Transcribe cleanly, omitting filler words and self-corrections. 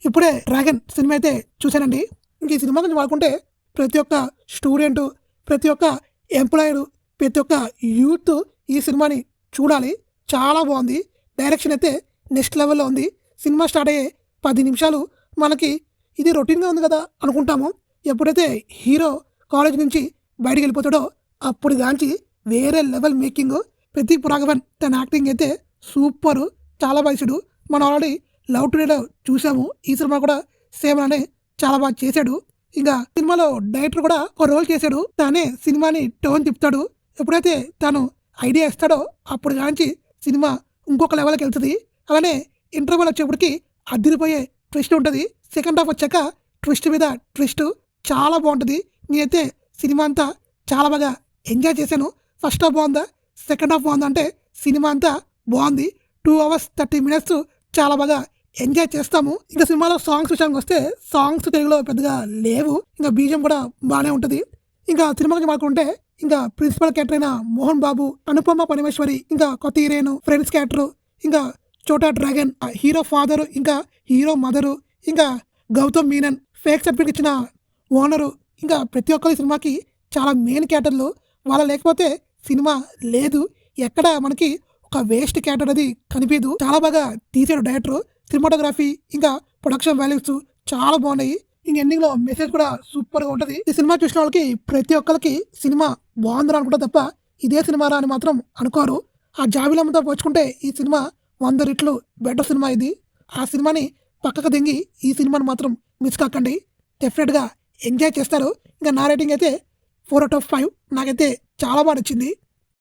ఇప్పుడే dragon cinema అయితే చూశానండి. ఇంక ఈ సినిమా గురించి మాట్లాడుకుంటే ప్రతి ఒక్క స్టూడెంటు, ప్రతి ఒక్క ఎంప్లాయరు, ప్రతి ఒక్క యూత్ ఈ సినిమాని చూడాలి. చాలా బాగుంది. డైరెక్షన్ అయితే నెక్స్ట్ లెవెల్లో ఉంది. సినిమా స్టార్ట్ అయ్యే 10 నిమిషాలు మనకి ఇది రొటీన్గా ఉంది కదా అనుకుంటాము. ఎప్పుడైతే హీరో కాలేజ్ నుంచి బయటికి వెళ్ళిపోతాడో అప్పుడు గాంచి వేరే లెవెల్ మేకింగ్. ప్రతీక్ రాఘవన్ తన యాక్టింగ్ అయితే సూపరు, చాలా బాగా. మనం ఆల్రెడీ లవ్ టుడేలో చూసాము. ఈ సినిమా కూడా సేమ్ అనే చాలా బాగా చేశాడు. ఇంకా సినిమాలో డైరెక్టర్ కూడా ఒక రోల్ చేశాడు. తానే సినిమాని టోన్ తిప్పుతాడు. ఎప్పుడైతే తను ఐడియా ఇస్తాడో అప్పుడు కాంచి సినిమా ఇంకొక లెవెల్కి వెళ్తుంది. అలానే ఇంటర్వెల్ వచ్చేప్పటికి అదిరిపోయే ట్విస్ట్ ఉంటుంది. సెకండ్ హాఫ్ వచ్చాక ట్విస్ట్ మీద ట్విస్ట్ చాలా బాగుంటుంది. నేనైతే సినిమా అంతా చాలా బాగా ఎంజాయ్ చేశాను. ఫస్ట్ హాఫ్ బాగుందా, సెకండ్ హాఫ్ బాగుందా అంటే సినిమా అంతా బాగుంది. 2 hours 30 minutes చాలా బాగా ఎంజాయ్ చేస్తాము. ఇంకా సినిమాలో సాంగ్స్ విషయానికి వస్తే సాంగ్స్ తెలుగులో పెద్దగా లేవు. ఇంకా బీజిఎం కూడా బాగానే ఉంటుంది. ఇంకా సినిమా గురించి మాట్లాడుకుంటే ఇంకా ప్రిన్సిపల్ క్యారెక్టర్ అయిన మోహన్ బాబు, అనుపమ పరమేశ్వరి, ఇంకా కొత్త హీరోయిన్, ఫ్రెండ్స్ క్యారెక్టర్, ఇంకా చోటా డ్రాగన్, హీరో ఫాదరు, ఇంకా హీరో మదరు, ఇంకా గౌతమ్ మీనన్, ఫేక్ సర్టిఫికేట్ ఇచ్చిన ఓనరు, ఇంకా ప్రతి ఒక్కరి సినిమాకి చాలా మెయిన్ క్యారెక్టర్లు. వాళ్ళ లేకపోతే సినిమా లేదు. ఎక్కడ మనకి ఒక వేస్ట్ క్యారెక్టర్ అది కనిపించదు. చాలా బాగా తీసాడు డైరెక్టర్. సినిమాటోగ్రఫీ ఇంకా ప్రొడక్షన్ వాల్యూస్ చాలా బాగున్నాయి. ఇంక ఎండింగ్ లో మెసేజ్ కూడా సూపర్ గా ఉంటది. ఈ సినిమా చూసిన వాళ్ళకి ప్రతి ఒక్కరికి సినిమా బాగుందని అనుకుంటా తప్ప ఇదే సినిమా రా అని మాత్రం అనుకోరు. ఆ జాబిలమ్మతో పోల్చుకుంటే ఈ సినిమా 100 రెట్లు బెటర్ సినిమా ఇది. ఆ సినిమాని పక్కకు దింగి ఈ సినిమాని మాత్రం మిస్ కాకండి. డెఫినెట్గా ఎంజాయ్ చేస్తారు. ఇంకా నా రేటింగ్ అయితే 4 out of 5. నాకైతే చాలా బాగా నచ్చింది.